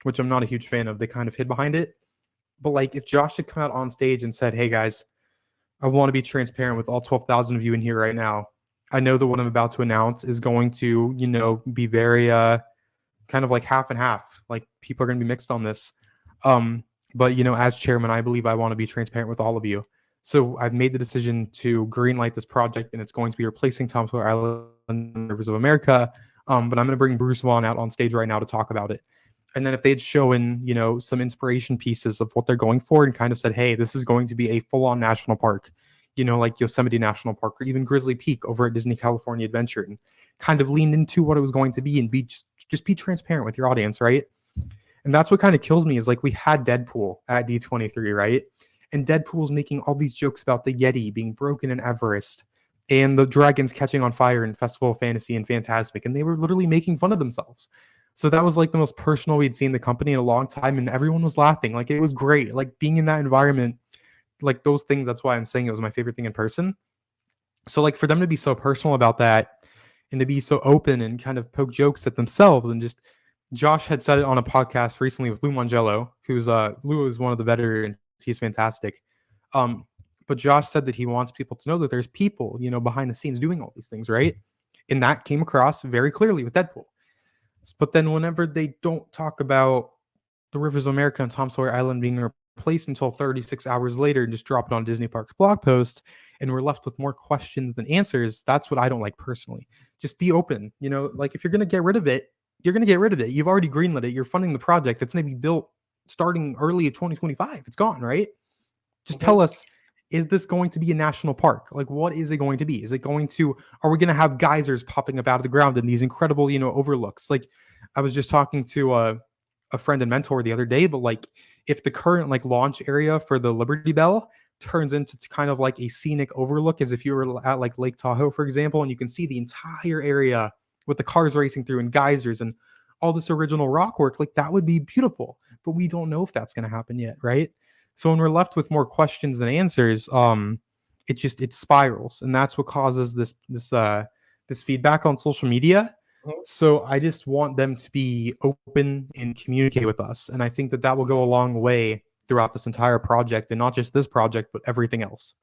which I'm not a huge fan of, they kind of hid behind it. But like if Josh had come out on stage and said, hey guys, I want to be transparent with all 12,000 of you in here right now. I know that what I'm about to announce is going to, be very kind of like half and half. Like people are going to be mixed on this. But as chairman, I believe I want to be transparent with all of you. So I've made the decision to greenlight this project, and it's going to be replacing Tom Sawyer Island and Rivers of America. But I'm going to bring Bruce Vaughn out on stage right now to talk about it. And then if they'd shown, some inspiration pieces of what they're going for and kind of said, hey, this is going to be a full-on national park, like Yosemite National Park or even Grizzly Peak over at Disney California Adventure, and kind of leaned into what it was going to be and just be transparent with your audience, right? And that's what kind of kills me is like we had Deadpool at D23, right? And Deadpool's making all these jokes about the Yeti being broken in Everest and the dragons catching on fire in Festival of Fantasy and Fantasmic, and they were literally making fun of themselves. So that was like the most personal we'd seen the company in a long time, and everyone was laughing. Like it was great. Like being in that environment, like those things, that's why I'm saying it was my favorite thing in person. So like for them to be so personal about that and to be so open and kind of poke jokes at themselves, and just Josh had said it on a podcast recently with Lou Mangello, who's Lou is one of the veterans. He's fantastic. But Josh said that he wants people to know that there's people, behind the scenes doing all these things, right? And that came across very clearly with Deadpool. But then whenever they don't talk about the Rivers of America and Tom Sawyer Island being replaced until 36 hours later and just drop it on Disney Parks blog post, and we're left with more questions than answers, that's what I don't like personally. Just be open. Like if you're going to get rid of it, you're going to get rid of it. You've already greenlit it. You're funding the project. It's going to be built starting early of 2025. It's gone, right? Just tell us, is this going to be a national park? Like, what is it going to be? Are we going to have geysers popping up out of the ground and these incredible, overlooks? Like, I was just talking to a friend and mentor the other day, but like, if the current like launch area for the Liberty Bell turns into kind of like a scenic overlook, as if you were at like Lake Tahoe, for example, and you can see the entire area with the cars racing through and geysers and all this original rock work, like that would be beautiful. But we don't know if that's going to happen yet, right? So when we're left with more questions than answers, it spirals, and that's what causes this feedback on social media. So I just want them to be open and communicate with us, and I think that will go a long way throughout this entire project, and not just this project, but everything else.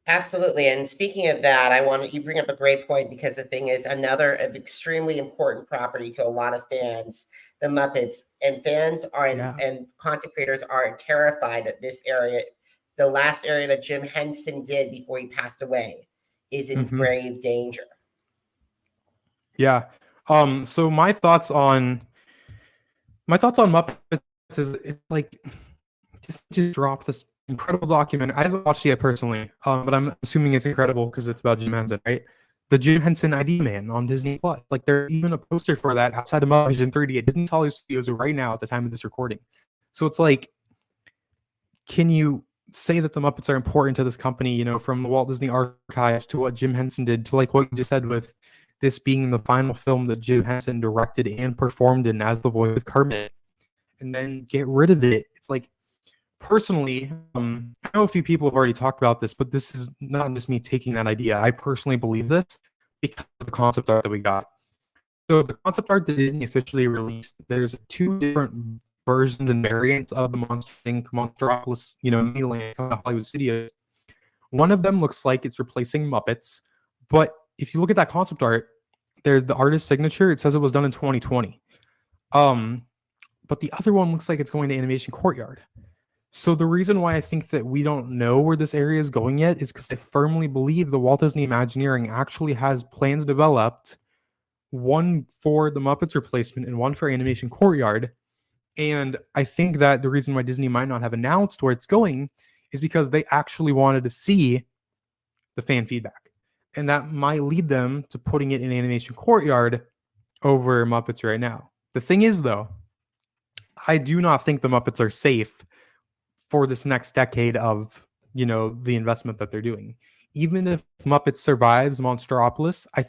Absolutely. And speaking of that, you bring up a great point, because the thing is, another of extremely important property to a lot of fans the Muppets, and fans are Yeah. and content creators are terrified that this area, the last area that Jim Henson did before he passed away, is in Mhm. grave danger. Yeah. So my thoughts on Muppets is it's like just drop this incredible document. I haven't watched it yet personally, but I'm assuming it's incredible because it's about Jim Henson, right? The Jim Henson ID Man on Disney Plus. Like there's even a poster for that outside of Vision 30 at Disney Hollywood Studios right now at the time of this recording. So it's like, can you say that the Muppets are important to this company? You know, from the Walt Disney Archives to what Jim Henson did to like what you just said with this being the final film that Jim Henson directed and performed in as the voice of Kermit, and then get rid of it. It's like personally, I know a few people have already talked about this, but this is not just me taking that idea. I personally believe this because of the concept art that we got. So the concept art that Disney officially released, there's 2 different versions and variants of the Monster Inc. Monstropolis, Disneyland coming to Hollywood Studios. One of them looks like it's replacing Muppets, but if you look at that concept art, there's the artist's signature. It says it was done in 2020. But the other one looks like it's going to Animation Courtyard. So the reason why I think that we don't know where this area is going yet is because I firmly believe the Walt Disney Imagineering actually has plans developed, one for the Muppets replacement and one for Animation Courtyard. And I think that the reason why Disney might not have announced where it's going is because they actually wanted to see the fan feedback. And that might lead them to putting it in Animation Courtyard over Muppets right now. The thing is, though, I do not think the Muppets are safe for this next decade of, the investment that they're doing. Even if Muppets survives Monstropolis, I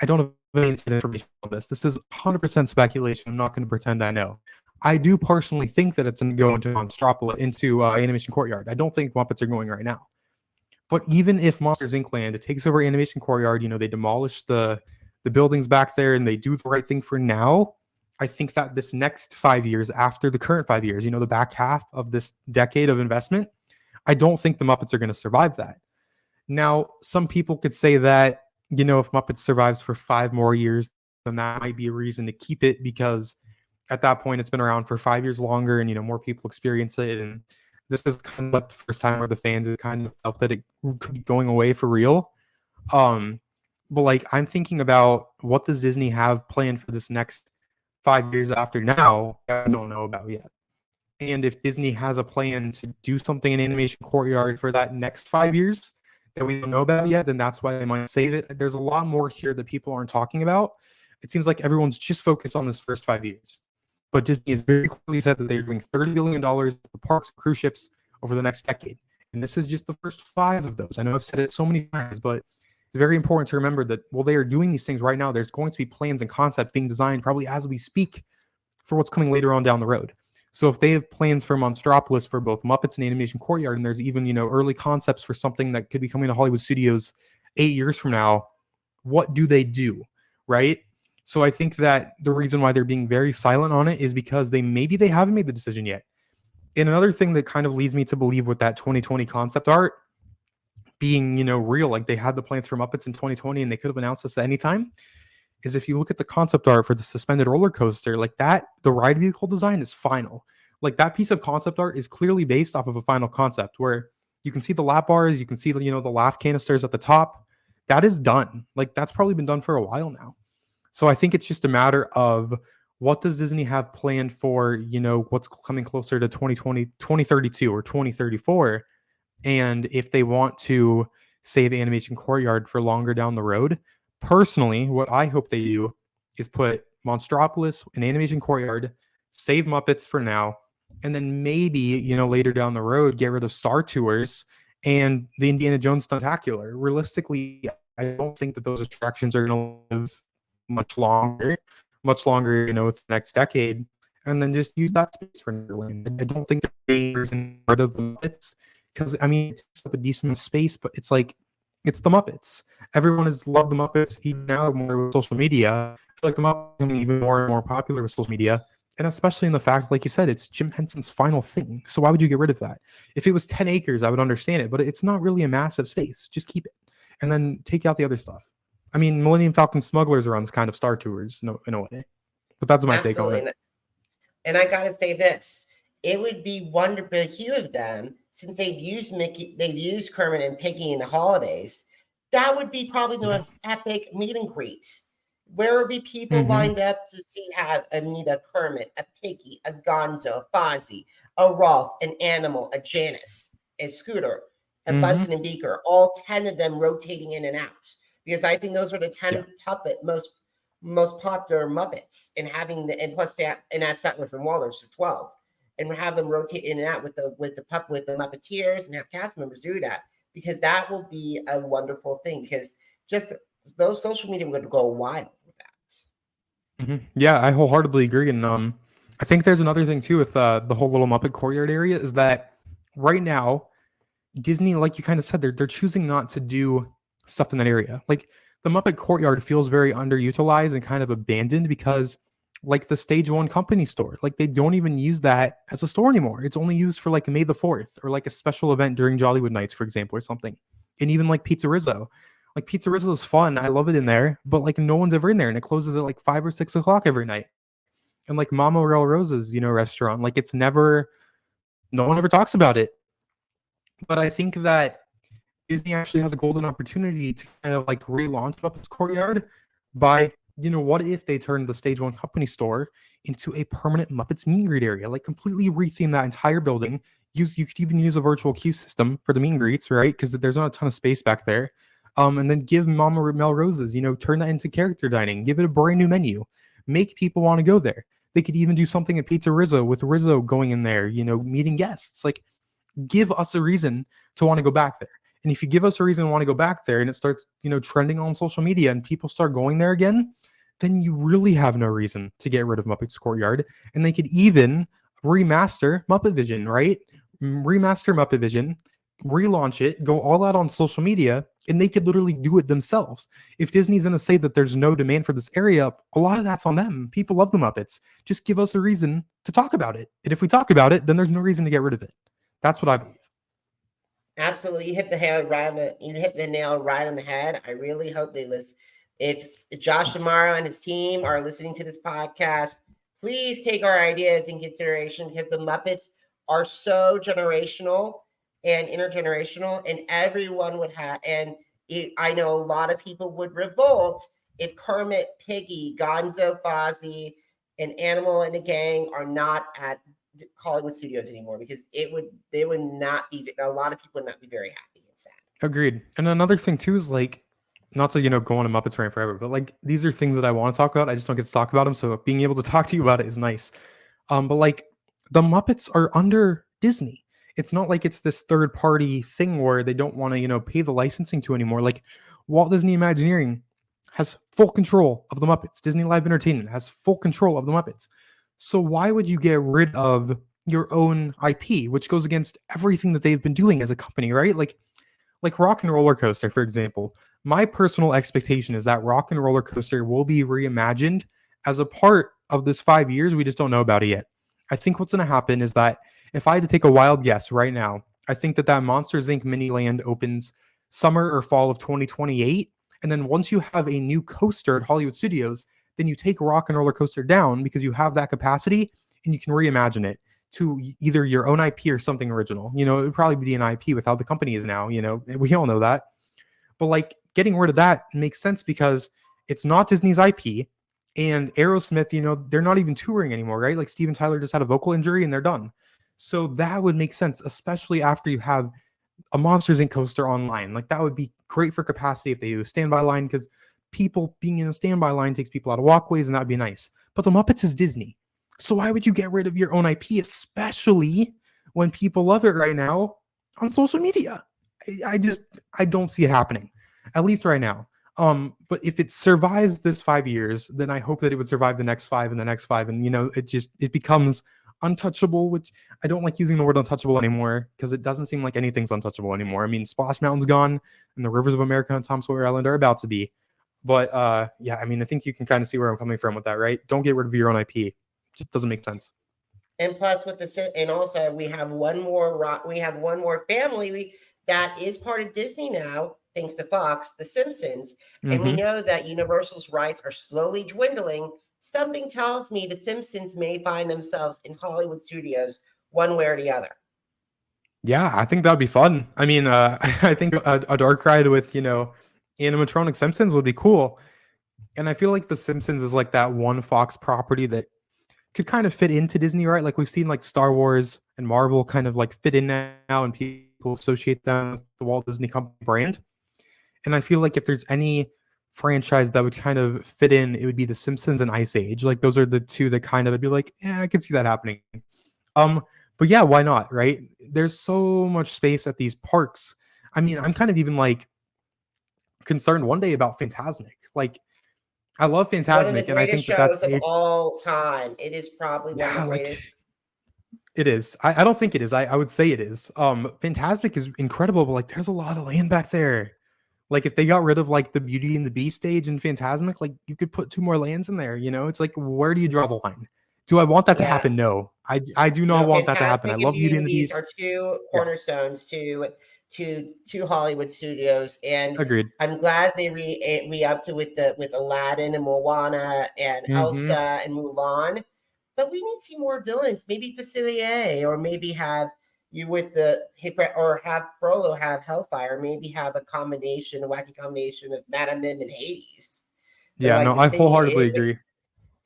don't have any information on this. This is 100% speculation. I'm not going to pretend I know. I do personally think that it's going to go into Monstropolis, into Animation Courtyard. I don't think Muppets are going right now. But even if Monsters Inc. Land takes over Animation Courtyard, they demolish the buildings back there and they do the right thing for now, I think that this next 5 years after the current 5 years, the back half of this decade of investment, I don't think the Muppets are going to survive that. Now, some people could say that, if Muppets survives for 5 more years, then that might be a reason to keep it because at that point it's been around for 5 years longer and, more people experience it. And this is kind of like the first time where the fans have kind of felt that it could be going away for real. But like, I'm thinking about what does Disney have planned for this next 5 years after now, I don't know about yet. And if Disney has a plan to do something in Animation Courtyard for that next 5 years that we don't know about yet, then that's why they might save it. There's a lot more here that people aren't talking about. It seems like everyone's just focused on this first 5 years. But Disney has very clearly said that they're doing $30 billion for parks and cruise ships over the next decade. And this is just the first 5 of those. I know I've said it so many times, but it's very important to remember that while they are doing these things right now, there's going to be plans and concepts being designed probably as we speak for what's coming later on down the road. So if they have plans for Monstropolis for both Muppets and Animation Courtyard, and there's even, early concepts for something that could be coming to Hollywood Studios 8 years from now, what do they do, right? So I think that the reason why they're being very silent on it is because maybe they haven't made the decision yet. And another thing that kind of leads me to believe with that 2020 concept art being, real, like they had the plans for Muppets in 2020 and they could have announced this at any time, is if you look at the concept art for the suspended roller coaster, like that, the ride vehicle design is final. Like that piece of concept art is clearly based off of a final concept where you can see the lap bars, you can see, the laugh canisters at the top. That is done. Like that's probably been done for a while now. So I think it's just a matter of what does Disney have planned for, what's coming closer to 2020, 2032 or 2034. And if they want to save Animation Courtyard for longer down the road, personally, what I hope they do is put Monstropolis in Animation Courtyard, save Muppets for now, and then maybe, later down the road, get rid of Star Tours and the Indiana Jones Stuntacular. Realistically, I don't think that those attractions are going to live much longer, with the next decade, and then just use that space for Neverland. I don't think there's part of the Muppets because it takes up a decent amount of space, but it's like it's the Muppets. Everyone has loved the Muppets even now more with social media. I feel like the Muppets are becoming even more and more popular with social media, and especially in the fact, like you said, it's Jim Henson's final thing. So why would you get rid of that? If it was 10 acres, I would understand it, but it's not really a massive space. Just keep it, and then take out the other stuff. Millennium Falcon Smugglers runs kind of Star Tours in a way. But that's my take on Absolutely. it. And I gotta say this, it would be wonderful, a few of them, since they've used Kermit and Piggy in the holidays, that would be probably the Yeah. most epic meet and greet. Where would be people Mm-hmm. lined up to meet a Kermit, a Piggy, a Gonzo, a Fozzie, a Rolf, an Animal, a Janice, a Scooter, a Mm-hmm. Bunsen and Beaker, all 10 of them rotating in and out. Because I think those are the Yeah. 10 most popular Muppets, and having and plus that and add Statler from Waldorf, so 12, and have them rotate in and out with the Muppeteers and have cast members do that, because that will be a wonderful thing, because just those social media would go wild with that. Mm-hmm. Yeah, I wholeheartedly agree. And I think there's another thing too with the whole little Muppet courtyard area is that right now Disney, like you kind of said, they're choosing not to do stuff in that area. Like the Muppet Courtyard feels very underutilized and kind of abandoned because, like the Stage One Company store, like they don't even use that as a store anymore. It's only used for like May the 4th or like a special event during Jollywood Nights, for example, or something. And even like Pizza Rizzo. Like Pizza Rizzo is fun. I love it in there, but like no one's ever in there and it closes at like 5 or 6 o'clock every night. And like Mama Real Rosa's, restaurant, like it's never, no one ever talks about it. But I think that Disney actually has a golden opportunity to kind of like relaunch Muppets Courtyard by, what if they turned the Stage One Company store into a permanent Muppets meet and greet area, like completely retheme that entire building. You could even use a virtual queue system for the meet and greets, right? Because there's not a ton of space back there. And then give Mama Melrose's, turn that into character dining, give it a brand new menu, make people want to go there. They could even do something at Pizza Rizzo with Rizzo going in there, meeting guests. Like, give us a reason to want to go back there. And if you give us a reason to want to go back there and it starts, trending on social media and people start going there again, then you really have no reason to get rid of Muppets Courtyard. And they could even remaster Muppet Vision, right? Remaster Muppet Vision, relaunch it, go all out on social media, and they could literally do it themselves. If Disney's going to say that there's no demand for this area, a lot of that's on them. People love the Muppets. Just give us a reason to talk about it. And if we talk about it, then there's no reason to get rid of it. That's what I believe. Absolutely, you hit the nail right on the head. I really hope they listen. If Josh D'Amaro and his team are listening to this podcast, please take our ideas in consideration, because the Muppets are so generational and intergenerational, and everyone would have. And I know a lot of people would revolt if Kermit, Piggy, Gonzo, Fozzie, and Animal and the gang are not at Hollywood Studios anymore, because they would not be, a lot of people would not be very happy and sad. Agreed. And another thing too is like, not to go on a Muppets rant forever, but like these are things that I want to talk about. I just don't get to talk about them, so being able to talk to you about it is nice. But like the Muppets are under Disney. It's not like it's this third party thing where they don't want to pay the licensing to anymore. Like Walt Disney Imagineering has full control of the Muppets. Disney Live Entertainment has full control of the Muppets. So why would you get rid of your own IP, which goes against everything that they've been doing as a company, right? Like Rock and Roller Coaster, for example. My personal expectation is that Rock and Roller Coaster will be reimagined as a part of this 5 years. We just don't know about it yet. I think what's going to happen is that if I had to take a wild guess right now, I think that Monsters Inc. Miniland opens summer or fall of 2028. And then once you have a new coaster at Hollywood Studios, then you take Rock and Roller Coaster down because you have that capacity and you can reimagine it to either your own IP or something original. It would probably be an IP with how the company is now, we all know that. But like getting rid of that makes sense because it's not Disney's IP. And Aerosmith, they're not even touring anymore, right? Like Steven Tyler just had a vocal injury and they're done. So that would make sense, especially after you have a Monsters Inc. coaster online. Like that would be great for capacity if they do a standby line, because people being in a standby line takes people out of walkways and that'd be nice. But the Muppets is Disney. So why would you get rid of your own IP, especially when people love it right now on social media? I don't see it happening, at least right now. But if it survives this 5 years, then I hope that it would survive the next 5 and the next 5. And, it becomes untouchable, which I don't like using the word untouchable anymore because it doesn't seem like anything's untouchable anymore. I mean, Splash Mountain's gone and the Rivers of America and Tom Sawyer Island are about to be. But yeah, I mean, I think you can kind of see where I'm coming from with that, right? Don't get rid of your own IP. It just doesn't make sense. And plus, and also we have one more family that is part of Disney now, thanks to Fox, The Simpsons. And we know that Universal's rights are slowly dwindling something tells me the Simpsons may find themselves in Hollywood studios one way or the other. Yeah, I think that'd be fun. I mean, I think a dark ride with, animatronic Simpsons would be cool. And I feel like The Simpsons is like that one Fox property that could kind of fit into Disney, right? Like we've seen like Star Wars and Marvel kind of like fit in now, and people associate them with the Walt Disney Company brand. And I feel like if there's any franchise that would kind of fit in, it would be The Simpsons and Ice Age. Like those are the two that kind of I'd be like, yeah, I could see that happening. Um, but yeah, why not, right? There's so much space at these parks. I mean, I'm kind of even like concerned one day about Fantasmic. Like, I love One of the Fantasmic, and I greatest think that that's shows of all time. It is probably one of yeah, the like greatest. it is. I don't think it is. I would say it is. Fantasmic is incredible, but like there's a lot of land back there. Like if they got rid of like the Beauty and the Beast stage in Fantasmic, like you could put two more lands in there. It's like where do you draw the line? Do I want that to Yeah. happen? No, I do not No, want that to happen. I Fantasmic and love Beauty Beauty and and the the Beast Beast. are two Yeah, cornerstones to Hollywood studios, and agreed. I'm glad they re-upped it with Aladdin and Moana and Mm-hmm. Elsa and Mulan. But we need to see more villains. Maybe Facilier, or maybe have you with or have Frollo have Hellfire. Maybe have a wacky combination of Madame Mim and Hades. But Yeah, like no, the I thing wholeheartedly is, agree.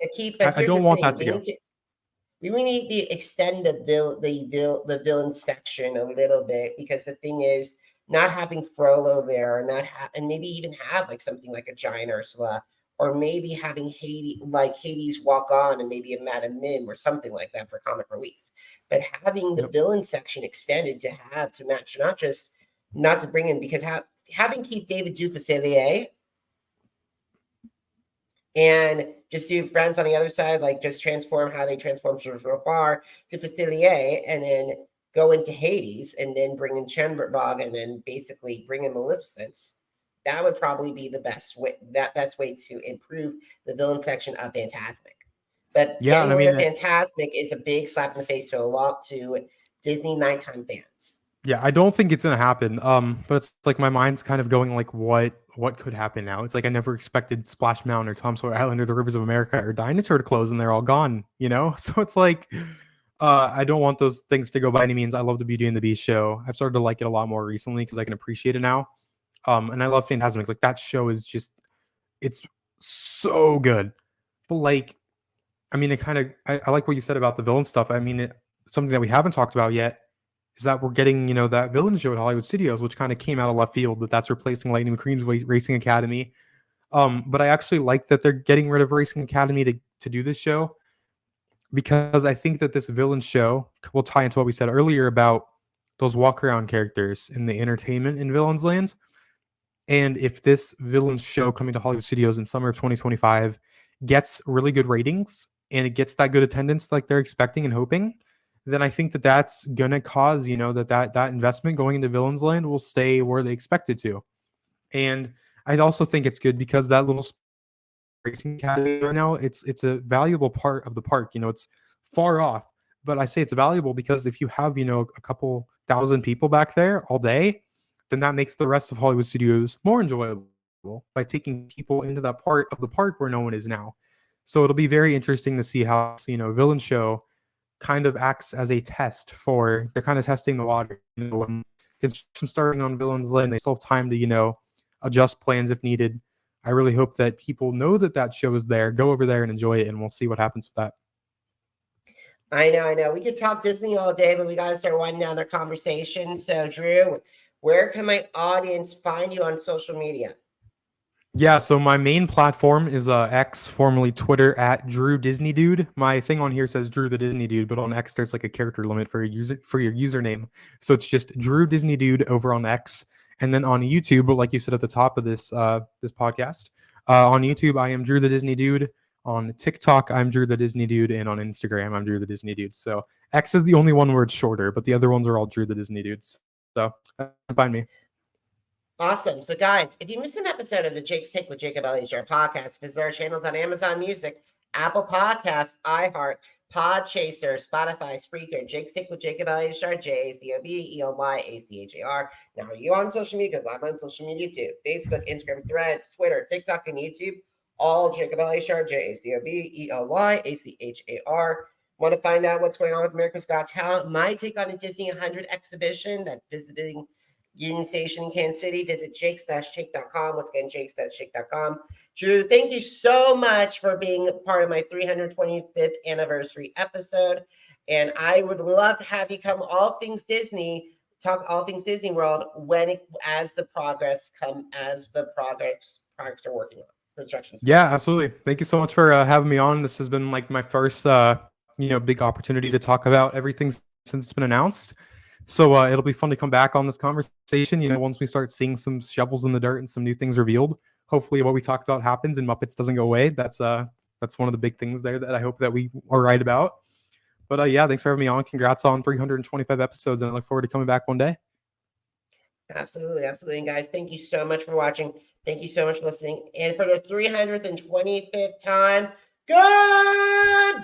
but I here's don't the want that thing: to go. we need to extend the villain section a little bit, because the thing is, not having Frollo there, and maybe even have like something like a giant Ursula, or maybe having Hades walk on, and maybe a Madame Mim or something like that for comic relief. But having the Yep. villain section extended to match, not to bring in, because having Keith David do Facilier and just do friends on the other side, like just transform how they transform so far to Facilier, and then go into Hades, and then bring in Chenbert, and then basically bring in Maleficence. That would probably be the best way to improve the villain section of Fantasmic. But Yeah, and getting I rid of mean, Fantasmic is a big slap in the face to Disney nighttime fans. yeah, I don't think it's gonna happen. But it's like my mind's kind of going like, what could happen now? It's like I never expected Splash Mountain or Tom Sawyer Island or the Rivers of America or Dinosaur to close, and they're all gone. So it's like, I don't want those things to go by any means. I love the Beauty and the Beast show. I've started to like it a lot more recently because I can appreciate it now. And I love Fantasmic. Like that show is just, it's so good. But like, I mean, I like what you said about the villain stuff. I mean, something that we haven't talked about yet is that we're getting, that villain show at Hollywood Studios, which kind of came out of left field, that's replacing Lightning McQueen's Racing Academy. But I actually like that they're getting rid of Racing Academy to do this show, because I think that this villain show will tie into what we said earlier about those walk around characters in the entertainment in Villains Land. And if this villain show coming to Hollywood Studios in summer of 2025 gets really good ratings and it gets that good attendance like they're expecting and hoping, then I think that that's gonna cause, that investment going into Villains Land will stay where they expect it to. And I also think it's good because that little racing academy right now, it's a valuable part of the park. It's far off, but I say it's valuable because if you have, a couple thousand people back there all day, then that makes the rest of Hollywood Studios more enjoyable by taking people into that part of the park where no one is now. So it'll be very interesting to see how villain show kind of acts as a test for, they're kind of testing the water. When construction starting on Villains Land, they still have time to adjust plans if needed. I really hope that people know that show is there, go over there and enjoy it, and we'll see what happens with that. I know. We could talk Disney all day, but we got to start winding down our conversation. So, Drew, where can my audience find you on social media? Yeah, so my main platform is X, formerly Twitter, at Drew Disney Dude. My thing on here says Drew the Disney Dude, but on X there's like a character limit for your username, so it's just Drew Disney Dude over on X. And then on YouTube, like you said at the top of this podcast, on YouTube I am Drew the Disney Dude. On TikTok I'm Drew the Disney Dude, and on Instagram I'm Drew the Disney Dude. So X is the only one where it's shorter, but the other ones are all Drew the Disney Dudes. So find me. Awesome. So, guys, if you missed an episode of the Jake's Take with Jacob Elyachar podcast, visit our channels on Amazon Music, Apple Podcasts, iHeart, Podchaser, Spotify, Spreaker, Jake's Take with Jacob Elyachar, JACOBELYACHAR. Now, are you on social media? Because I'm on social media too. Facebook, Instagram, Threads, Twitter, TikTok, and YouTube. all Jacob Elyachar, JacobElyachar. Want to find out what's going on with America's Got Talent? My take on a Disney 100 exhibition that visiting Union Station in Kansas City. Visit jake-shake.com. Once again, jake-shake.com. Drew, thank you so much for being part of my 325th anniversary episode. And I would love to have you come all things Disney, talk all things Disney World as the projects are working on. Constructions. Yeah, absolutely. Thank you so much for having me on. This has been like my first, big opportunity to talk about everything since it's been announced. So it'll be fun to come back on this conversation, once we start seeing some shovels in the dirt and some new things revealed. Hopefully what we talked about happens and Muppets doesn't go away. That's one of the big things there that I hope that we are right about. But yeah, thanks for having me on. Congrats on 325 episodes, and I look forward to coming back one day. Absolutely. And guys, thank you so much for watching. Thank you so much for listening. And for the 325th time, goodbye.